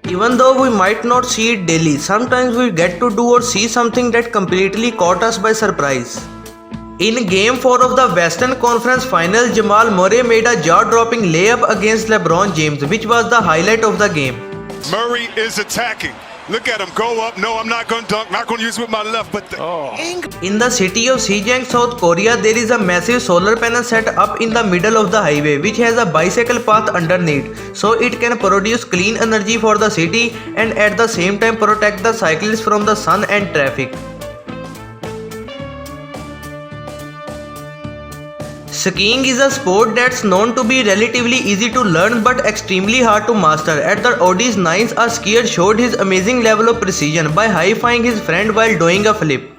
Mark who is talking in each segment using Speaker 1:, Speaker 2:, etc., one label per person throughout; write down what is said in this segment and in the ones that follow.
Speaker 1: Even though we might not see it daily, sometimes we get to do or see something that completely caught us by surprise. In Game 4 of the Western Conference Final, Jamal Murray made a jaw-dropping layup against LeBron James, which was the highlight of the game.
Speaker 2: Murray is attacking. Look at him go up. No, I'm not going to dunk. Not going to use it with my left, but
Speaker 1: In the city of Sejong, South Korea, there is a massive solar panel set up in the middle of the highway, which has a bicycle path underneath, so it can produce clean energy for the city and at the same time protect the cyclists from the sun and traffic. Skiing is a sport that's known to be relatively easy to learn but extremely hard to master. At the Odys 9s, a skier showed his amazing level of precision by high-fiving his friend while doing a flip.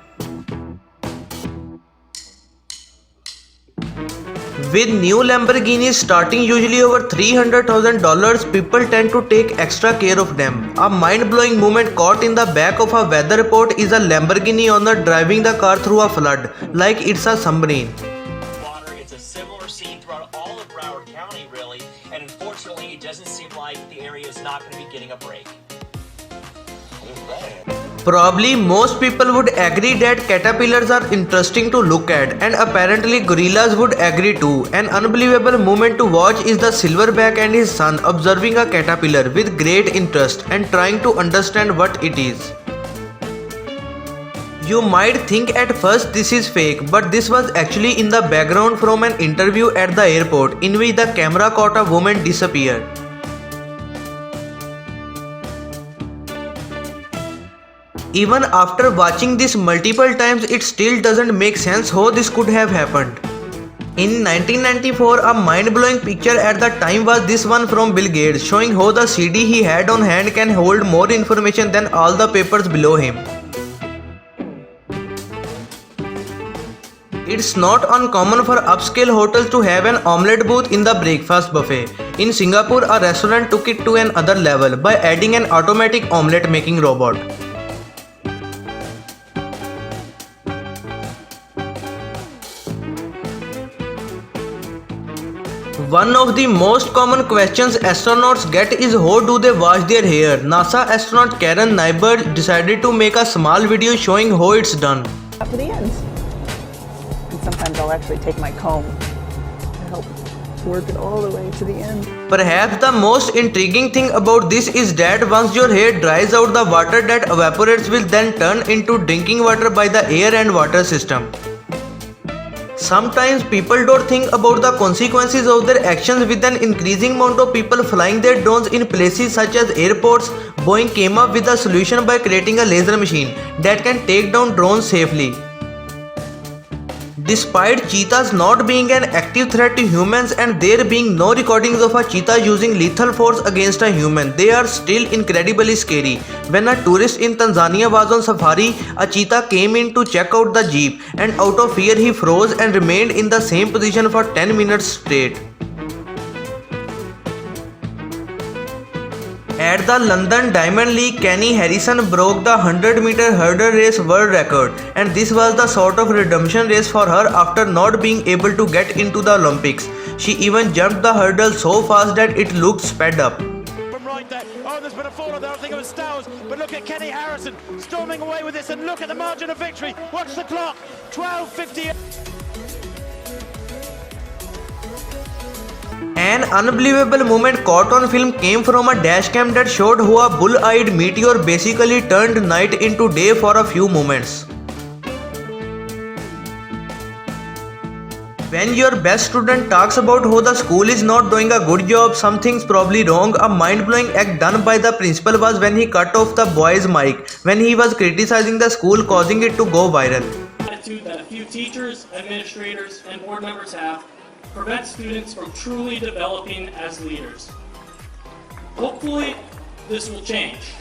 Speaker 1: With new Lamborghinis starting usually over $300,000, people tend to take extra care of them. A mind-blowing moment caught in the back of a weather report is a Lamborghini owner driving the car through a flood, like it's a submarine.
Speaker 3: It's a similar scene throughout all of Broward County, really, and unfortunately, it doesn't seem like the area is not going to be getting a break.
Speaker 1: Probably most people would agree that caterpillars are interesting to look at, and apparently gorillas would agree too. An unbelievable moment to watch is the silverback and his son observing a caterpillar with great interest and trying to understand what it is. You might think at first this is fake, but this was actually in the background from an interview at the airport in which the camera caught a woman disappear. Even after watching this multiple times, it still doesn't make sense how this could have happened. In 1994, a mind-blowing picture at the time was this one from Bill Gates, showing how the CD he had on hand can hold more information than all the papers below him. It's not uncommon for upscale hotels to have an omelette booth in the breakfast buffet. In Singapore, a restaurant took it to another level by adding an automatic omelette making robot. One of the most common questions astronauts get is how do they wash their hair. NASA astronaut Karen Nyberg decided to make a small video showing how it's done.
Speaker 4: Up to the ends. And sometimes I'll actually take my comb to help work it all the way to the end.
Speaker 1: Perhaps the most intriguing thing about this is that once your hair dries out, the water that evaporates will then turn into drinking water by the air and water system. Sometimes people don't think about the consequences of their actions. With an increasing amount of people flying their drones in places such as airports, Boeing came up with a solution by creating a laser machine that can take down drones safely. Despite cheetahs not being an active threat to humans and there being no recordings of a cheetah using lethal force against a human, they are still incredibly scary. When a tourist in Tanzania was on safari, a cheetah came in to check out the jeep and out of fear he froze and remained in the same position for 10 minutes straight. At the London Diamond League, Kenny Harrison broke the 100-meter hurdle race world record, and this was the sort of redemption race for her after not being able to get into the Olympics. She even jumped the hurdle so fast that it looked sped up.
Speaker 5: From right there. Oh, there's been a fall there. I think it was Stowers. But look at Kenny Harrison storming away with this, and look at the margin of victory. Watch the clock. 12:50.
Speaker 1: An unbelievable moment caught on film came from a dashcam that showed how a bull-eyed meteor basically turned night into day for a few moments. When your best student talks about how the school is not doing a good job, something's probably wrong. A mind-blowing act done by the principal was when he cut off the boy's mic when he was criticizing the school, causing it to go viral.
Speaker 6: Attitude that a few teachers, administrators, and board members have prevents students from truly developing as leaders. Hopefully, this will change.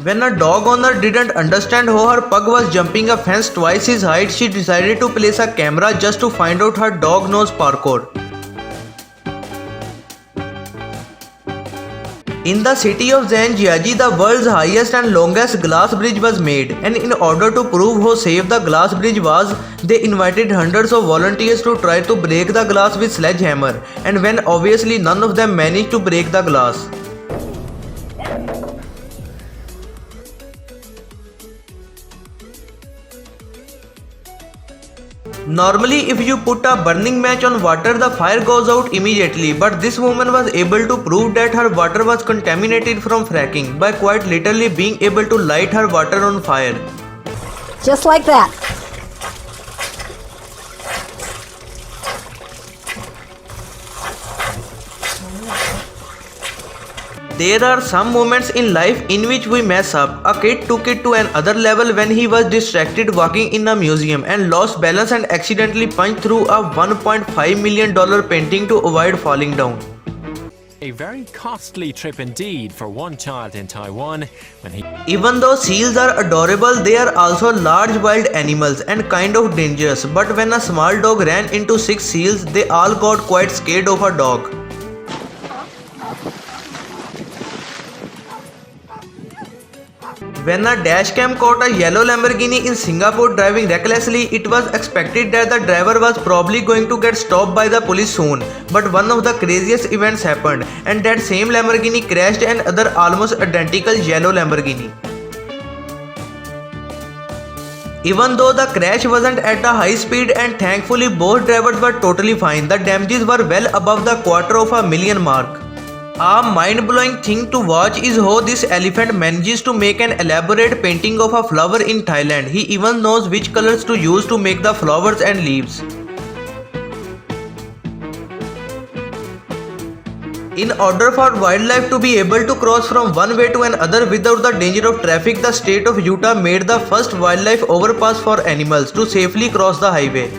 Speaker 1: When a dog owner didn't understand how her pug was jumping a fence twice his height, she decided to place a camera just to find out her dog knows parkour. In the city of Zhangjiajie, the world's highest and longest glass bridge was made, and in order to prove how safe the glass bridge was, they invited hundreds of volunteers to try to break the glass with sledgehammer, and when obviously none of them managed to break the glass. Normally, if you put a burning match on water, the fire goes out immediately, but this woman was able to prove that her water was contaminated from fracking by quite literally being able to light her water on fire.
Speaker 7: Just like that.
Speaker 1: There are some moments in life in which we mess up. A kid took it to another level when he was distracted walking in a museum and lost balance and accidentally punched through a $1.5 million painting to avoid falling down.
Speaker 8: A very costly trip indeed for one child in Taiwan when he...
Speaker 1: Even though seals are adorable, they are also large wild animals and kind of dangerous. But when a small dog ran into 6 seals, they all got quite scared of a dog. When a dashcam caught a yellow Lamborghini in Singapore driving recklessly, it was expected that the driver was probably going to get stopped by the police soon. But one of the craziest events happened, and that same Lamborghini crashed another almost identical yellow Lamborghini. Even though the crash wasn't at a high speed and thankfully both drivers were totally fine, the damages were well above the $250,000 mark. A mind-blowing thing to watch is how this elephant manages to make an elaborate painting of a flower in Thailand. He even knows which colors to use to make the flowers and leaves. In order for wildlife to be able to cross from one way to another without the danger of traffic, the state of Utah made the first wildlife overpass for animals to safely cross the highway.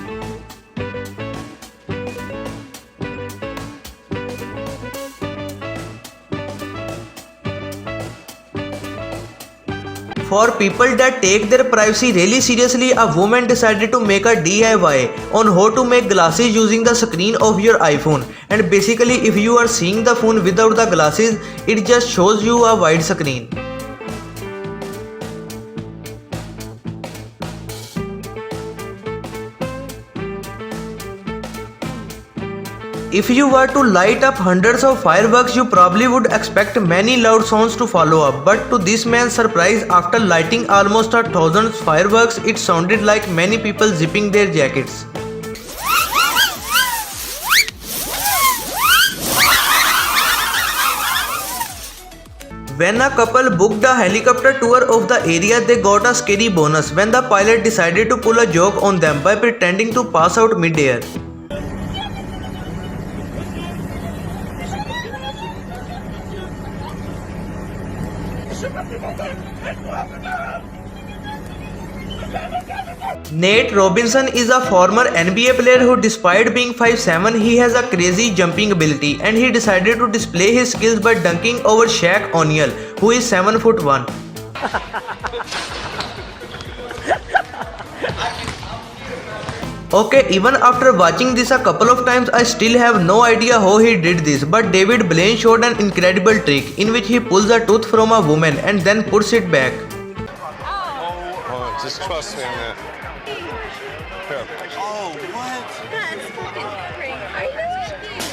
Speaker 1: For people that take their privacy really seriously, a woman decided to make a DIY on how to make glasses using the screen of your iPhone. And basically, if you are seeing the phone without the glasses, it just shows you a wide screen. If you were to light up hundreds of fireworks, you probably would expect many loud sounds to follow up. But to this man's surprise, after lighting almost 1,000 fireworks, it sounded like many people zipping their jackets. When a couple booked a helicopter tour of the area, they got a scary bonus when the pilot decided to pull a joke on them by pretending to pass out mid-air. Nate Robinson is a former NBA player who, despite being 5'7", he has a crazy jumping ability, and he decided to display his skills by dunking over Shaq O'Neal, who is 7'1". Okay, even after watching this a couple of times, I still have no idea how he did this, but David Blaine showed an incredible trick in which he pulls a tooth from a woman and then puts it back.
Speaker 2: Oh, just trust me on that. Here.
Speaker 9: Oh, what? That's fucking crazy.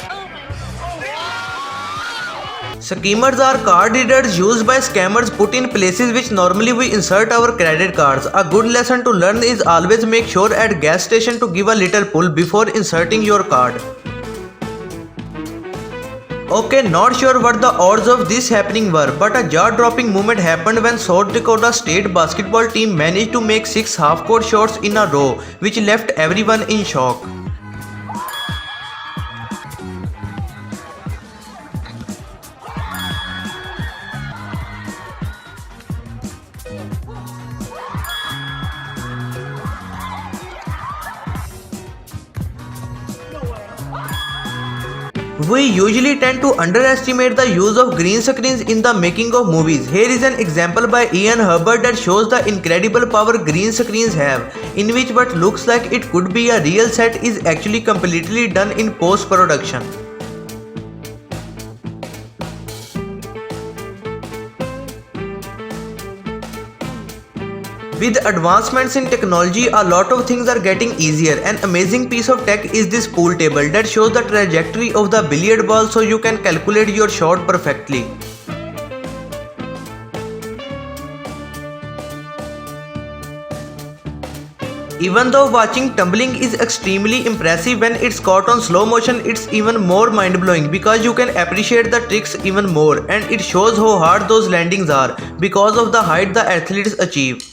Speaker 9: Oh my God.
Speaker 1: Schemers are card readers used by scammers put in places which normally we insert our credit cards. A good lesson to learn is always make sure at gas station to give a little pull before inserting your card. Okay, not sure what the odds of this happening were, but a jaw-dropping moment happened when South Dakota State basketball team managed to make 6 half-court shots in a row, which left everyone in shock. We usually tend to underestimate the use of green screens in the making of movies. Here is an example by Ian Herbert that shows the incredible power green screens have, in which what looks like it could be a real set is actually completely done in post-production. With advancements in technology, a lot of things are getting easier. An amazing piece of tech is this pool table that shows the trajectory of the billiard ball so you can calculate your shot perfectly. Even though watching tumbling is extremely impressive when it's caught on slow motion, it's even more mind-blowing because you can appreciate the tricks even more, and it shows how hard those landings are because of the height the athletes achieve.